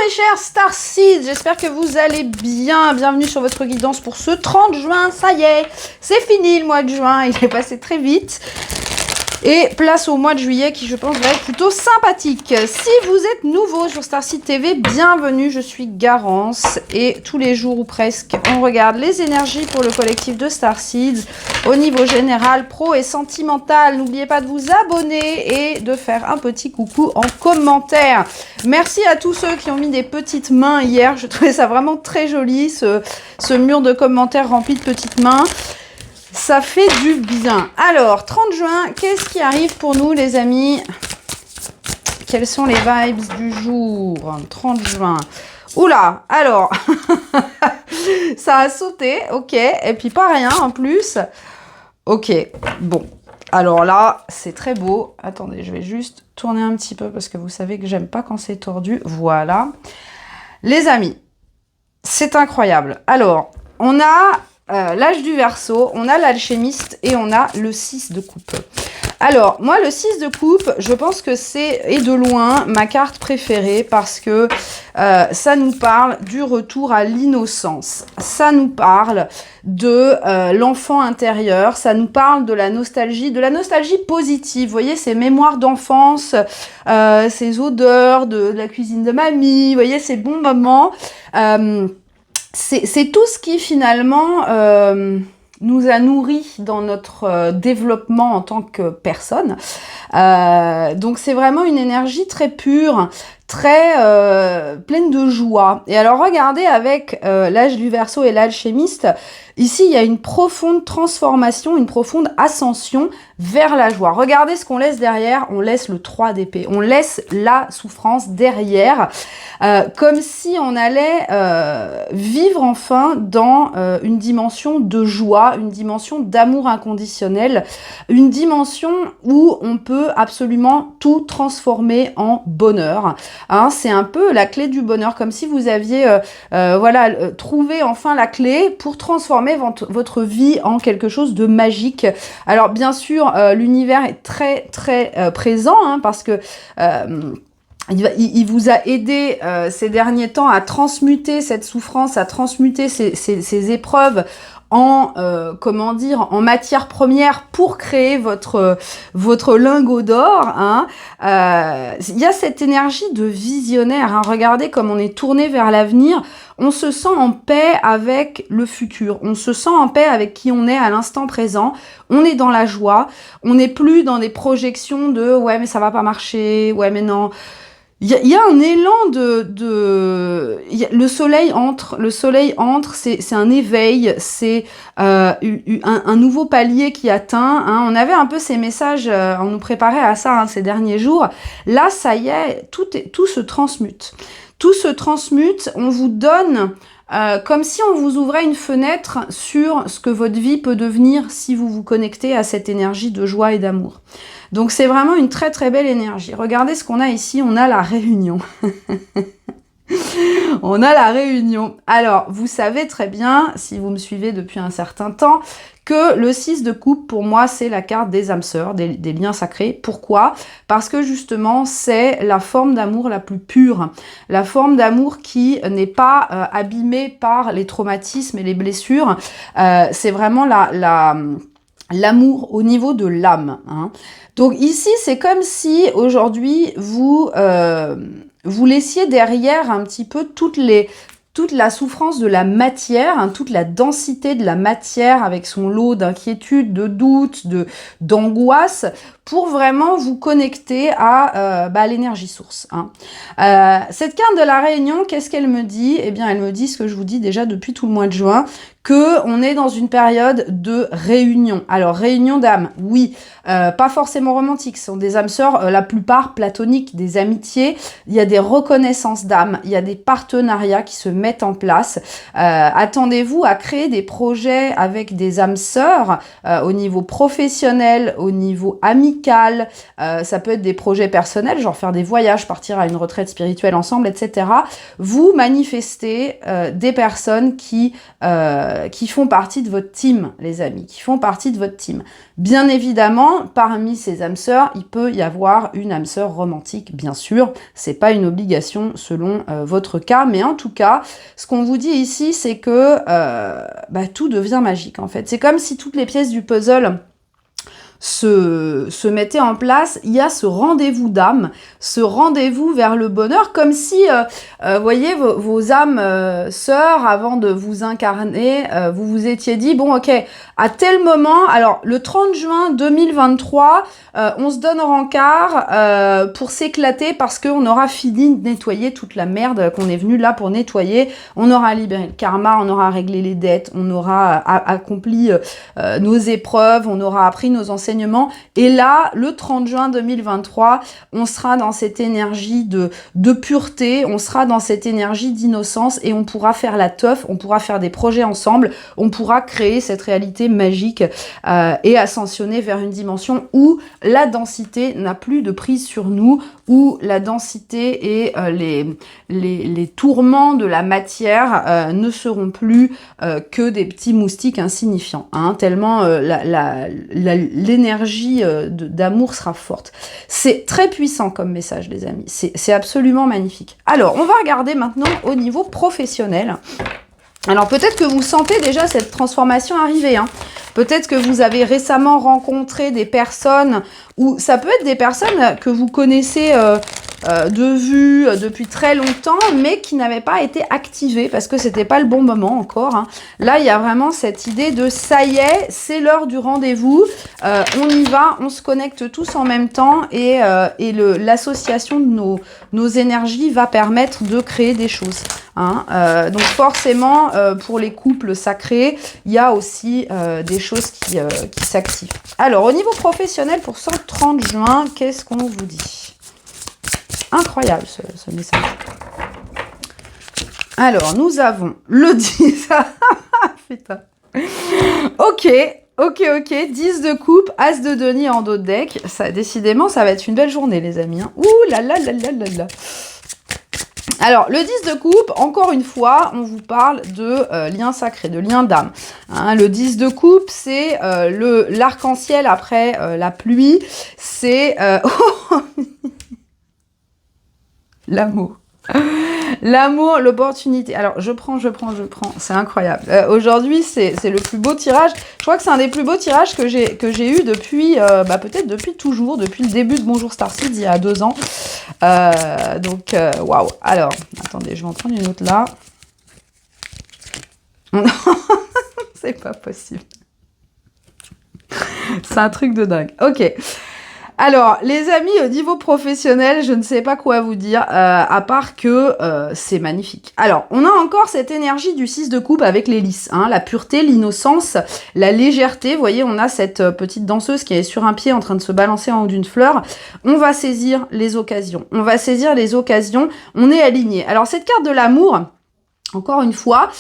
mes chers Starseeds, j'espère que vous allez bien. Bienvenue sur votre guidance pour ce 30 juin. Ça y est, c'est fini le mois de juin, il est passé très vite. Et place au mois de juillet qui, je pense, va être plutôt sympathique. Si vous êtes nouveau sur Starseed TV, bienvenue, je suis Garance. Et tous les jours ou presque, on regarde les énergies pour le collectif de Starseeds au niveau général, pro et sentimental. N'oubliez pas de vous abonner et de faire un petit coucou en commentaire. Merci à tous ceux qui ont mis des petites mains hier. Je trouvais ça vraiment très joli, ce mur de commentaires rempli de petites mains. Ça fait du bien. Alors, 30 juin, qu'est-ce qui arrive pour nous, les amis? Quelles sont les vibes du jour? 30 juin. Oula, alors, ça a sauté, ok. Et puis pas rien en plus. Ok, bon. Alors là, c'est très beau. Attendez, je vais juste tourner un petit peu parce que vous savez que j'aime pas quand c'est tordu. Voilà. Les amis, c'est incroyable. Alors, on a... l'âge du Verseau, on a l'alchimiste et on a le 6 de coupe. Alors, moi, le 6 de coupe, je pense que c'est, et de loin, ma carte préférée parce que ça nous parle du retour à l'innocence. Ça nous parle de l'enfant intérieur, ça nous parle de la nostalgie positive. Vous voyez, ces mémoires d'enfance, ces odeurs de la cuisine de mamie, vous voyez, ces bons moments. C'est tout ce qui finalement nous a nourris dans notre développement en tant que personne. Donc c'est vraiment une énergie très pure, très pleine de joie. Et alors regardez avec l'âge du Verseau et l'alchimiste, ici il y a une profonde transformation, une profonde ascension vers la joie. Regardez ce qu'on laisse derrière, on laisse le 3 d'épée, on laisse la souffrance derrière, comme si on allait vivre enfin dans une dimension de joie, une dimension d'amour inconditionnel, une dimension où on peut absolument tout transformer en bonheur. Hein, c'est un peu la clé du bonheur, comme si vous aviez voilà, trouvé enfin la clé pour transformer votre vie en quelque chose de magique. Alors bien sûr, l'univers est très très présent, hein, parce que il vous a aidé ces derniers temps à transmuter cette souffrance, à transmuter ces épreuves en comment dire, en matière première pour créer votre lingot d'or. Hein. Il y a cette énergie de visionnaire. Hein. Regardez comme on est tourné vers l'avenir. On se sent en paix avec le futur. On se sent en paix avec qui on est à l'instant présent. On est dans la joie. On n'est plus dans des projections de ouais mais ça va pas marcher. Ouais mais non. Il y a un élan le soleil entre, c'est un éveil, c'est un nouveau palier qui atteint. Hein. On avait un peu ces messages, on nous préparait à ça hein, ces derniers jours. Là, ça y est, tout se transmute. Tout se transmute, on vous donne... comme si on vous ouvrait une fenêtre sur ce que votre vie peut devenir si vous vous connectez à cette énergie de joie et d'amour. Donc c'est vraiment une très très belle énergie. Regardez ce qu'on a ici, on a la réunion. On a la réunion. Alors, vous savez très bien, si vous me suivez depuis un certain temps, que le 6 de coupe, pour moi, c'est la carte des âmes sœurs, des liens sacrés. Pourquoi? Parce que justement, c'est la forme d'amour la plus pure. La forme d'amour qui n'est pas abîmée par les traumatismes et les blessures. C'est vraiment l'amour au niveau de l'âme. Hein. Donc ici, c'est comme si aujourd'hui, vous laissiez derrière un petit peu toute la souffrance de la matière, hein, toute la densité de la matière avec son lot d'inquiétude, de doute, d'angoisse, pour vraiment vous connecter à l'énergie source. Hein. Cette carte de la Réunion, qu'est-ce qu'elle me dit? Eh bien, elle me dit ce que je vous dis déjà depuis tout le mois de juin, que on est dans une période de réunion. Alors, réunion d'âmes, oui, pas forcément romantique, ce sont des âmes sœurs, la plupart platoniques, des amitiés, il y a des reconnaissances d'âmes, il y a des partenariats qui se mettent en place. Attendez-vous à créer des projets avec des âmes sœurs au niveau professionnel, au niveau amical, ça peut être des projets personnels, genre faire des voyages, partir à une retraite spirituelle ensemble, etc. Vous manifestez des personnes qui qui font partie de votre team, les amis, qui font partie de votre team. Bien évidemment, parmi ces âmes sœurs, il peut y avoir une âme sœur romantique, bien sûr. C'est pas une obligation selon votre cas, mais en tout cas, ce qu'on vous dit ici, c'est que tout devient magique, en fait. C'est comme si toutes les pièces du puzzle se mettait en place. Il y a ce rendez-vous d'âme, ce rendez-vous vers le bonheur, comme si, voyez, vos âmes sœurs, avant de vous incarner, vous vous étiez dit, bon, ok, à tel moment, alors le 30 juin 2023, on se donne rencard pour s'éclater parce qu'on aura fini de nettoyer toute la merde qu'on est venu là pour nettoyer. On aura libéré le karma, on aura réglé les dettes, on aura accompli nos épreuves, on aura appris nos enseignements. Et là, le 30 juin 2023, on sera dans cette énergie de pureté, on sera dans cette énergie d'innocence et on pourra faire la teuf, on pourra faire des projets ensemble, on pourra créer cette réalité magique et ascensionner vers une dimension où la densité n'a plus de prise sur nous, où la densité et les tourments de la matière ne seront plus que des petits moustiques insignifiants, hein, tellement l'énergie d'amour sera forte. C'est très puissant comme message, les amis. C'est absolument magnifique. Alors, on va regarder maintenant au niveau professionnel. Alors, peut-être que vous sentez déjà cette transformation arriver, hein. Peut-être que vous avez récemment rencontré des personnes, ou ça peut être des personnes que vous connaissez de vue depuis très longtemps, mais qui n'avaient pas été activées parce que c'était pas le bon moment encore, hein. Là, il y a vraiment cette idée de ça y est, c'est l'heure du rendez-vous, on y va, on se connecte tous en même temps et l'association de nos énergies va permettre de créer des choses, hein. Donc forcément, pour les couples sacrés, il y a aussi des choses qui s'activent. Alors, au niveau professionnel, pour ce 30 juin, qu'est-ce qu'on vous dit ? Incroyable ce message. Alors, nous avons le 10. Putain. Ok. 10 de coupe, as de denier en dos de deck. Ça, décidément, ça va être une belle journée, les amis, hein. Ouh là là là là là là. Alors, le 10 de coupe, encore une fois, on vous parle de lien sacré, de lien d'âme. Hein, le 10 de coupe, c'est l'arc-en-ciel après la pluie. C'est... l'amour. L'amour, l'opportunité. Alors, je prends. C'est incroyable. Aujourd'hui, c'est le plus beau tirage. Je crois que c'est un des plus beaux tirages que j'ai eu depuis, peut-être depuis toujours, depuis le début de Bonjour Starseeds, il y a 2 ans. Donc, waouh. Alors, attendez, je vais en prendre une autre là. C'est pas possible. C'est un truc de dingue. Ok. Alors, les amis, au niveau professionnel, je ne sais pas quoi vous dire, à part que c'est magnifique. Alors, on a encore cette énergie du 6 de coupe avec les lys, hein, la pureté, l'innocence, la légèreté. Vous voyez, on a cette petite danseuse qui est sur un pied en train de se balancer en haut d'une fleur. On va saisir les occasions. On est aligné. Alors, cette carte de l'amour... Encore une fois,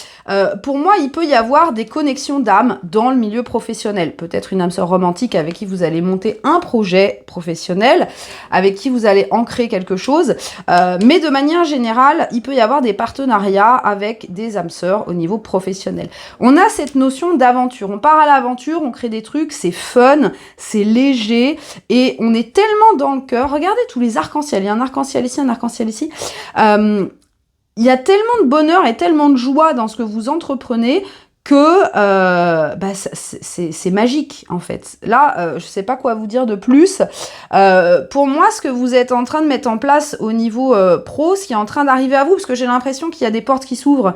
pour moi, il peut y avoir des connexions d'âme dans le milieu professionnel. Peut-être une âme sœur romantique avec qui vous allez monter un projet professionnel, avec qui vous allez ancrer quelque chose. Mais de manière générale, il peut y avoir des partenariats avec des âmes sœurs au niveau professionnel. On a cette notion d'aventure. On part à l'aventure, on crée des trucs, c'est fun, c'est léger et on est tellement dans le cœur. Regardez tous les arcs-en-ciel. Il y a un arc-en-ciel ici, un arc-en-ciel ici. Il y a tellement de bonheur et tellement de joie dans ce que vous entreprenez que c'est magique en fait. Là, je sais pas quoi vous dire de plus. Pour moi, ce que vous êtes en train de mettre en place au niveau pro, ce qui est en train d'arriver à vous, parce que j'ai l'impression qu'il y a des portes qui s'ouvrent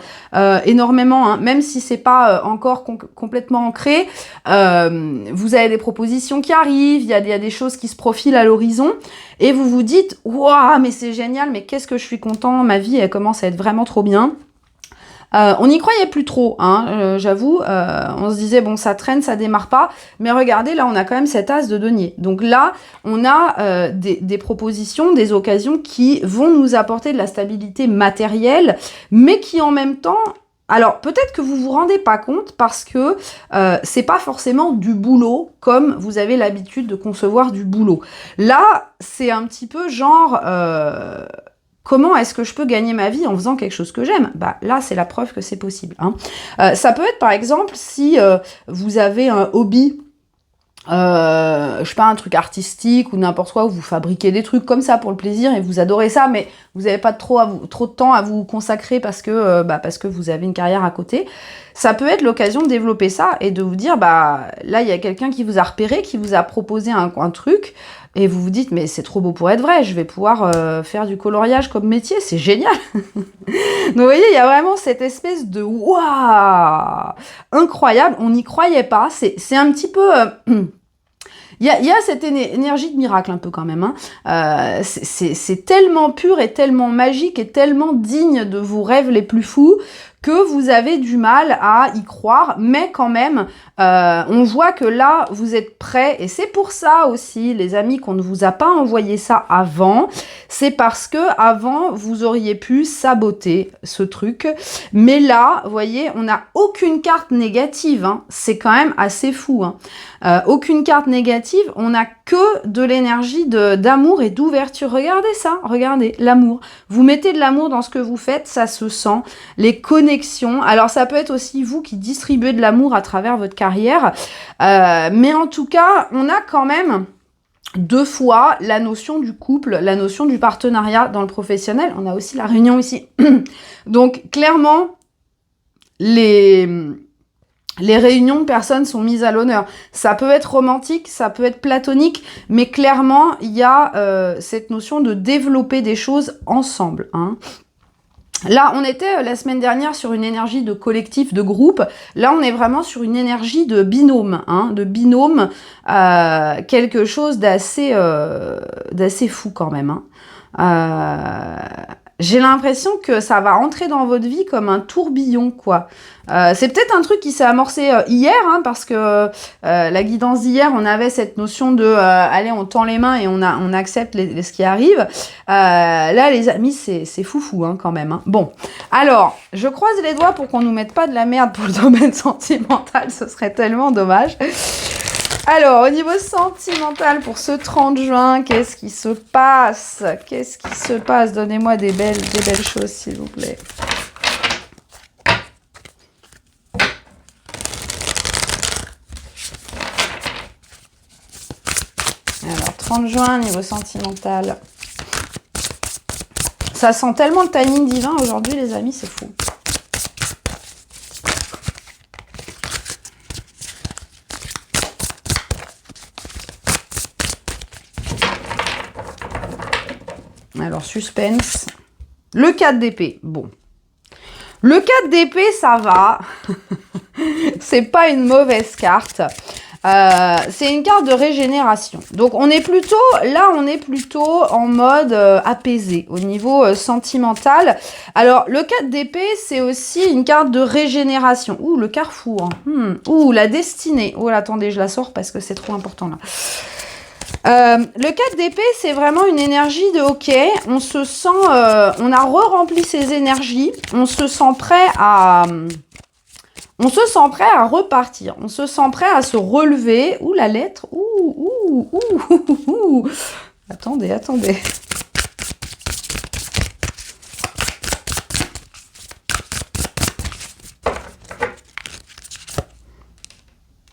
énormément, hein, même si c'est pas encore complètement ancré. Vous avez des propositions qui arrivent, il y a des choses qui se profilent à l'horizon, et vous vous dites, waouh, mais c'est génial, mais qu'est-ce que je suis content, ma vie elle commence à être vraiment trop bien. On n'y croyait plus trop, hein, j'avoue. On se disait, bon, ça traîne, ça démarre pas. Mais regardez, là, on a quand même cet as de denier. Donc là, on a des propositions, des occasions qui vont nous apporter de la stabilité matérielle, mais qui en même temps... Alors, peut-être que vous vous rendez pas compte parce que c'est pas forcément du boulot comme vous avez l'habitude de concevoir du boulot. Là, c'est un petit peu genre... comment est-ce que je peux gagner ma vie en faisant quelque chose que j'aime? Bah là, c'est la preuve que c'est possible. Hein. Ça peut être par exemple si vous avez un hobby, je sais pas, un truc artistique ou n'importe quoi, où vous fabriquez des trucs comme ça pour le plaisir et vous adorez ça, mais vous n'avez pas trop de temps à vous consacrer parce que vous avez une carrière à côté. Ça peut être l'occasion de développer ça et de vous dire, bah là, il y a quelqu'un qui vous a repéré, qui vous a proposé un truc, et vous vous dites, mais c'est trop beau pour être vrai, je vais pouvoir faire du coloriage comme métier, c'est génial. Donc vous voyez, il y a vraiment cette espèce de waouh, incroyable, on n'y croyait pas, c'est un petit peu... Il y a cette énergie de miracle un peu quand même. Hein. C'est tellement pur et tellement magique et tellement digne de vos rêves les plus fous que vous avez du mal à y croire, mais quand même, on voit que là, vous êtes prêts, et c'est pour ça aussi, les amis, qu'on ne vous a pas envoyé ça avant, c'est parce que avant vous auriez pu saboter ce truc, mais là, vous voyez, on n'a aucune carte négative, hein. C'est quand même assez fou, hein. Aucune carte négative, on n'a que de l'énergie d'amour et d'ouverture. Regardez ça, regardez, l'amour. Vous mettez de l'amour dans ce que vous faites, ça se sent, les connexions. Alors ça peut être aussi vous qui distribuez de l'amour à travers votre carrière, mais en tout cas, on a quand même 2 fois la notion du couple, la notion du partenariat dans le professionnel. On a aussi la réunion ici. Donc clairement, les réunions de personnes sont mises à l'honneur. Ça peut être romantique, ça peut être platonique, mais clairement, il y a cette notion de développer des choses ensemble. Hein. Là, on était la semaine dernière sur une énergie de collectif, de groupe. Là, on est vraiment sur une énergie de binôme, hein, quelque chose d'assez fou quand même. Hein. J'ai l'impression que ça va entrer dans votre vie comme un tourbillon, quoi. C'est peut-être un truc qui s'est amorcé hier, hein, parce que la guidance d'hier, on avait cette notion de allez, on tend les mains et on accepte ce qui arrive. Là, les amis, c'est foufou, hein, quand même. Hein. Bon, alors, je croise les doigts pour qu'on nous mette pas de la merde pour le domaine sentimental, ce serait tellement dommage. Alors, au niveau sentimental, pour ce 30 juin, qu'est-ce qui se passe? Qu'est-ce qui se passe? Donnez-moi des belles choses, s'il vous plaît. Alors, 30 juin, niveau sentimental. Ça sent tellement le timing divin aujourd'hui, les amis, c'est fou. Alors, suspense. Le 4 d'épée. Bon. Le 4 d'épée, ça va. C'est pas une mauvaise carte. C'est une carte de régénération. Donc, on est plutôt en mode apaisé au niveau sentimental. Alors, le 4 d'épée, c'est aussi une carte de régénération. Ouh, le carrefour. Ouh, la destinée. Oh, attendez, je la sors parce que c'est trop important, là. Le 4 d'épée, c'est vraiment une énergie de ok, on se sent, on a re-rempli ses énergies, on se sent prêt à repartir, on se sent prêt à se relever. Ouh, la lettre, ouh. Attendez.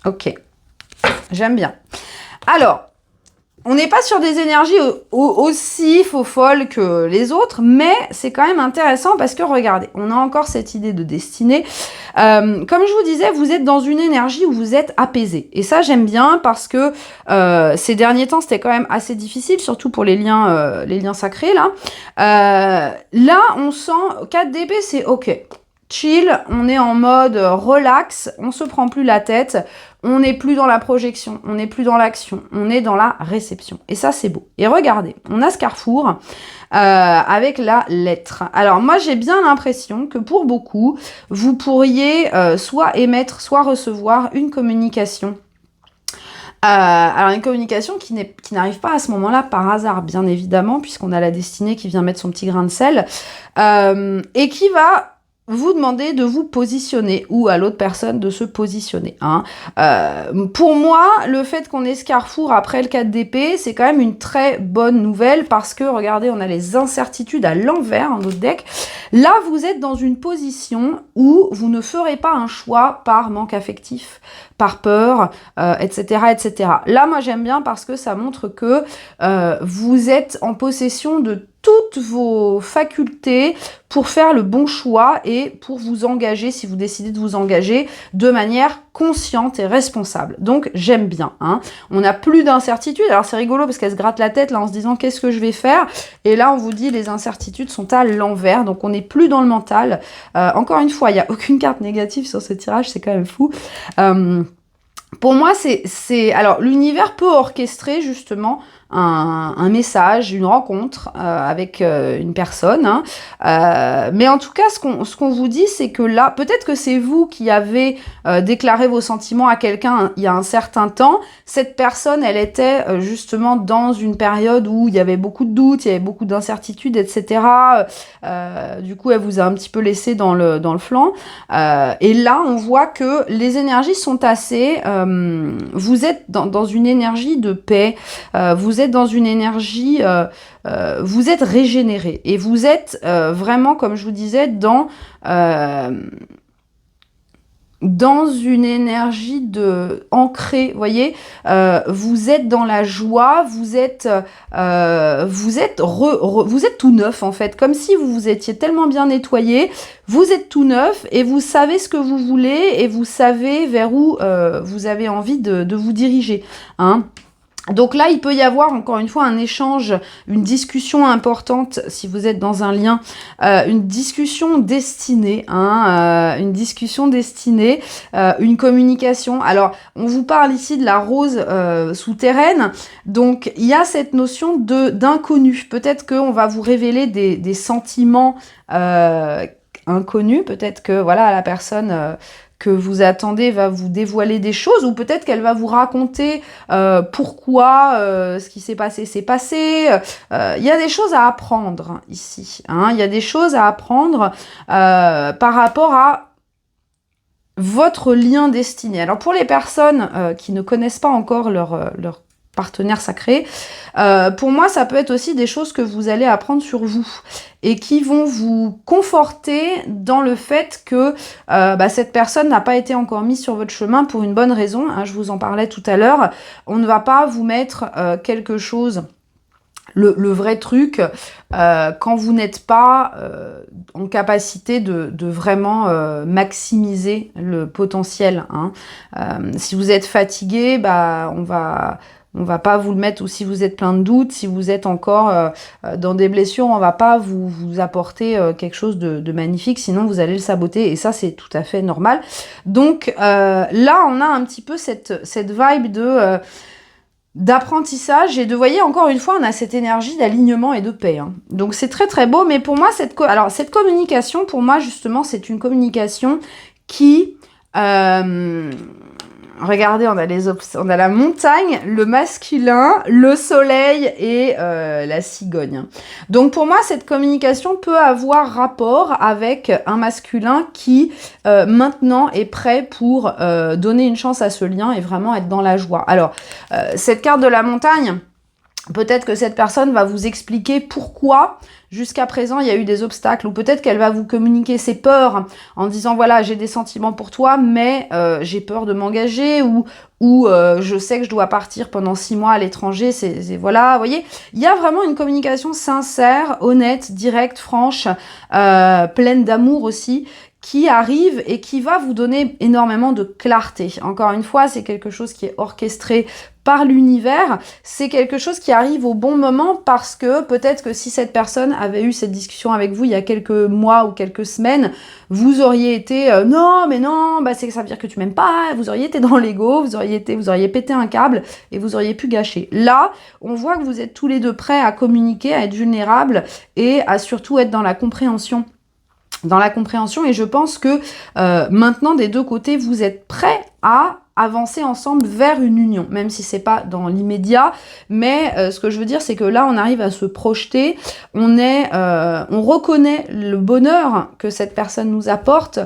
Ok, j'aime bien. Alors, on n'est pas sur des énergies aussi folles que les autres, mais c'est quand même intéressant parce que, regardez, on a encore cette idée de destinée. Comme je vous disais, vous êtes dans une énergie où vous êtes apaisé. Et ça, j'aime bien parce que ces derniers temps, c'était quand même assez difficile, surtout pour les liens sacrés, là. Là, on sent 4 d'épée, c'est ok. Chill, on est en mode relax, on se prend plus la tête, on n'est plus dans la projection, on n'est plus dans l'action, on est dans la réception. Et ça, c'est beau. Et regardez, on a ce carrefour avec la lettre. Alors moi, j'ai bien l'impression que pour beaucoup, vous pourriez soit émettre, soit recevoir une communication. Alors une communication qui n'arrive pas à ce moment-là par hasard, bien évidemment, puisqu'on a la destinée qui vient mettre son petit grain de sel, et qui va vous demandez de vous positionner ou à l'autre personne de se positionner. Hein. Pour moi, le fait qu'on ait ce carrefour après le 4 d'épée, c'est quand même une très bonne nouvelle parce que, regardez, on a les incertitudes à l'envers dans notre deck. Là, vous êtes dans une position où vous ne ferez pas un choix par manque affectif, par peur, etc., etc. Là, moi, j'aime bien parce que ça montre que vous êtes en possession de toutes vos facultés pour faire le bon choix et pour vous engager, si vous décidez de vous engager, de manière consciente et responsable. Donc, j'aime bien. Hein. On n'a plus d'incertitude. Alors, c'est rigolo parce qu'elle se gratte la tête là en se disant qu'est-ce que je vais faire. Et là, on vous dit les incertitudes sont à l'envers. Donc, on n'est plus dans le mental. Encore une fois, il n'y a aucune carte négative sur ce tirage. C'est quand même fou. Pour moi, alors l'univers peut orchestrer justement un message, une rencontre avec une personne. Hein. Mais en tout cas, ce qu'on vous dit, c'est que là, peut-être que c'est vous qui avez déclaré vos sentiments à quelqu'un il y a un certain temps. Cette personne, elle était justement dans une période où il y avait beaucoup de doutes, il y avait beaucoup d'incertitudes, etc. Du coup, elle vous a un petit peu laissé dans le flanc. Et là, on voit que les énergies sont assez... vous êtes dans une énergie de paix, vous êtes dans une énergie... vous êtes régénéré. Et vous êtes vraiment, comme je vous disais, dans une énergie de ancrée, vous voyez, vous êtes dans la joie, vous êtes tout neuf en fait, comme si vous vous étiez tellement bien nettoyé, vous êtes tout neuf et vous savez ce que vous voulez et vous savez vers où vous avez envie de vous diriger, hein. Donc là, il peut y avoir encore une fois un échange, une discussion importante si vous êtes dans un lien, une discussion destinée, hein, une communication. Alors, on vous parle ici de la rose souterraine, donc il y a cette notion d'inconnu. Peut-être qu'on va vous révéler des sentiments inconnus, peut-être que voilà la personne... que vous attendez va vous dévoiler des choses, ou peut-être qu'elle va vous raconter pourquoi ce qui s'est passé s'est passé. Il y a des choses à apprendre ici. Hein. Il y a des choses à apprendre par rapport à votre lien destiné. Alors pour les personnes qui ne connaissent pas encore leur partenaire sacré, pour moi ça peut être aussi des choses que vous allez apprendre sur vous et qui vont vous conforter dans le fait que cette personne n'a pas été encore mise sur votre chemin pour une bonne raison, hein, je vous en parlais tout à l'heure. On ne va pas vous mettre quelque chose, le vrai truc, quand vous n'êtes pas en capacité de vraiment maximiser le potentiel, hein. Si vous êtes fatigué, on va pas vous le mettre, ou si vous êtes plein de doutes, si vous êtes encore dans des blessures, on va pas vous apporter quelque chose de magnifique, sinon vous allez le saboter, et ça c'est tout à fait normal. Donc là on a un petit peu cette vibe d'apprentissage, et voyez, encore une fois, on a cette énergie d'alignement et de paix. Hein. Donc c'est très très beau, mais pour moi, cette communication, pour moi justement, c'est une communication qui... regardez, on a la montagne, le masculin, le soleil et la cigogne. Donc pour moi, cette communication peut avoir rapport avec un masculin qui maintenant est prêt pour donner une chance à ce lien et vraiment être dans la joie. Alors, cette carte de la montagne, peut-être que cette personne va vous expliquer pourquoi jusqu'à présent il y a eu des obstacles, ou peut-être qu'elle va vous communiquer ses peurs en disant voilà, j'ai des sentiments pour toi, mais j'ai peur de m'engager, ou je sais que je dois partir pendant 6 mois à l'étranger, voilà, vous voyez, il y a vraiment une communication sincère, honnête, directe, franche, pleine d'amour aussi, qui arrive et qui va vous donner énormément de clarté. Encore une fois, c'est quelque chose qui est orchestré par l'univers, c'est quelque chose qui arrive au bon moment, parce que peut-être que si cette personne avait eu cette discussion avec vous il y a quelques mois ou quelques semaines, vous auriez été non mais non, ça veut dire que tu m'aimes pas, vous auriez été dans l'ego, vous auriez pété un câble et vous auriez pu gâcher. Là, on voit que vous êtes tous les deux prêts à communiquer, à être vulnérables et à surtout être dans la compréhension. Et je pense que maintenant des deux côtés vous êtes prêts à avancer ensemble vers une union, même si c'est pas dans l'immédiat, mais ce que je veux dire, c'est que là, on arrive à se projeter, on reconnaît le bonheur que cette personne nous apporte,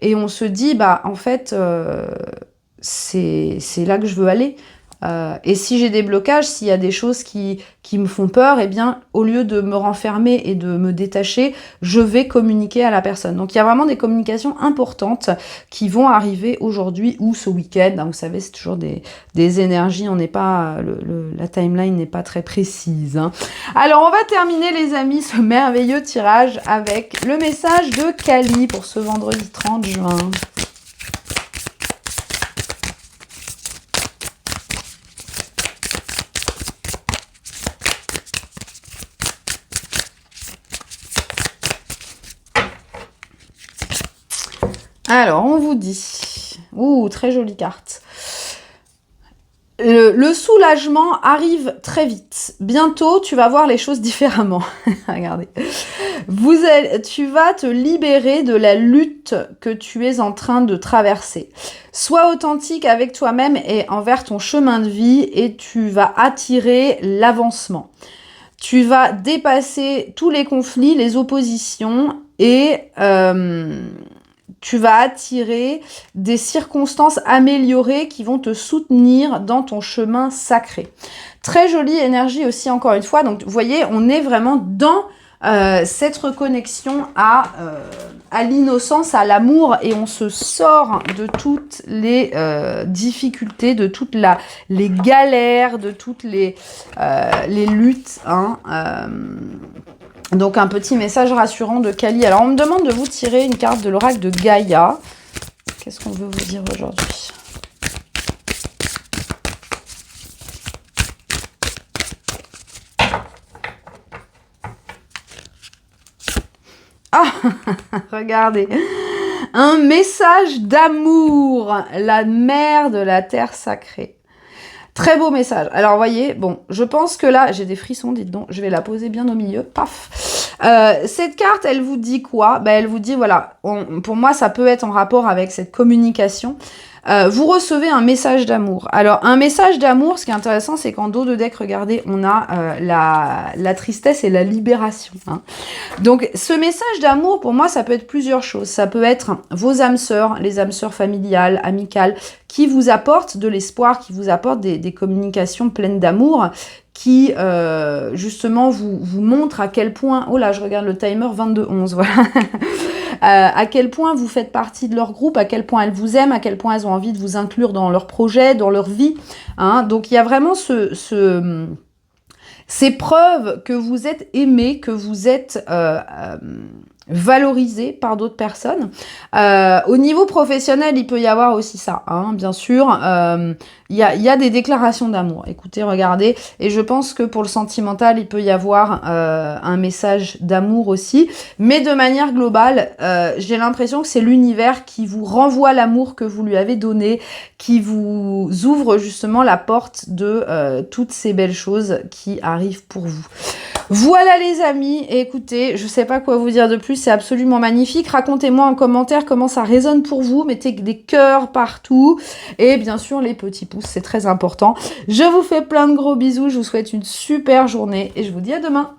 et on se dit, bah, en fait, c'est là que je veux aller. Et si j'ai des blocages, s'il y a des choses qui me font peur, eh bien, au lieu de me renfermer et de me détacher, je vais communiquer à la personne. Donc, il y a vraiment des communications importantes qui vont arriver aujourd'hui ou ce week-end. Hein, vous savez, c'est toujours des énergies, on n'est pas, la timeline n'est pas très précise. Hein. Alors, on va terminer, les amis, ce merveilleux tirage avec le message de Kali pour ce vendredi 30 juin. Alors, on vous dit... Ouh, très jolie carte. Le soulagement arrive très vite. Bientôt, tu vas voir les choses différemment. Regardez. Tu vas te libérer de la lutte que tu es en train de traverser. Sois authentique avec toi-même et envers ton chemin de vie et tu vas attirer l'avancement. Tu vas dépasser tous les conflits, les oppositions et... tu vas attirer des circonstances améliorées qui vont te soutenir dans ton chemin sacré. Très jolie énergie aussi, encore une fois. Donc, vous voyez, on est vraiment dans cette reconnexion à l'innocence, à l'amour, et on se sort de toutes les difficultés, de toutes les galères, de toutes les luttes, hein, donc un petit message rassurant de Kali. Alors on me demande de vous tirer une carte de l'oracle de Gaïa. Qu'est-ce qu'on veut vous dire aujourd'hui? Ah, regardez. Un message d'amour, la mère de la terre sacrée. Très beau message. Alors, vous voyez, bon, je pense que là, j'ai des frissons, dites donc, je vais la poser bien au milieu, paf. Cette carte, elle vous dit quoi? Ben, elle vous dit, voilà, pour moi, ça peut être en rapport avec cette communication. Vous recevez un message d'amour. Alors, un message d'amour, ce qui est intéressant, c'est qu'en dos de deck, regardez, on a la tristesse et la libération. Hein. Donc, ce message d'amour, pour moi, ça peut être plusieurs choses. Ça peut être vos âmes sœurs, les âmes sœurs familiales, amicales, qui vous apportent de l'espoir, qui vous apportent des communications pleines d'amour, qui justement vous montrent à quel point... Oh là, je regarde le timer, 22-11, voilà. À quel point vous faites partie de leur groupe, à quel point elles vous aiment, à quel point elles ont envie de vous inclure dans leurs projets, dans leur vie. Hein. Donc, il y a vraiment ces preuves que vous êtes aimé, que vous êtes valorisé par d'autres personnes. Au niveau professionnel, il peut y avoir aussi ça, hein, bien sûr. Il y a des déclarations d'amour. Écoutez, regardez. Et je pense que pour le sentimental, il peut y avoir un message d'amour aussi. Mais de manière globale, j'ai l'impression que c'est l'univers qui vous renvoie l'amour que vous lui avez donné, qui vous ouvre justement la porte de toutes ces belles choses qui arrivent pour vous. Voilà les amis, écoutez, je sais pas quoi vous dire de plus, c'est absolument magnifique. Racontez-moi en commentaire comment ça résonne pour vous, mettez des cœurs partout et bien sûr les petits pouces, c'est très important. Je vous fais plein de gros bisous, je vous souhaite une super journée et je vous dis à demain.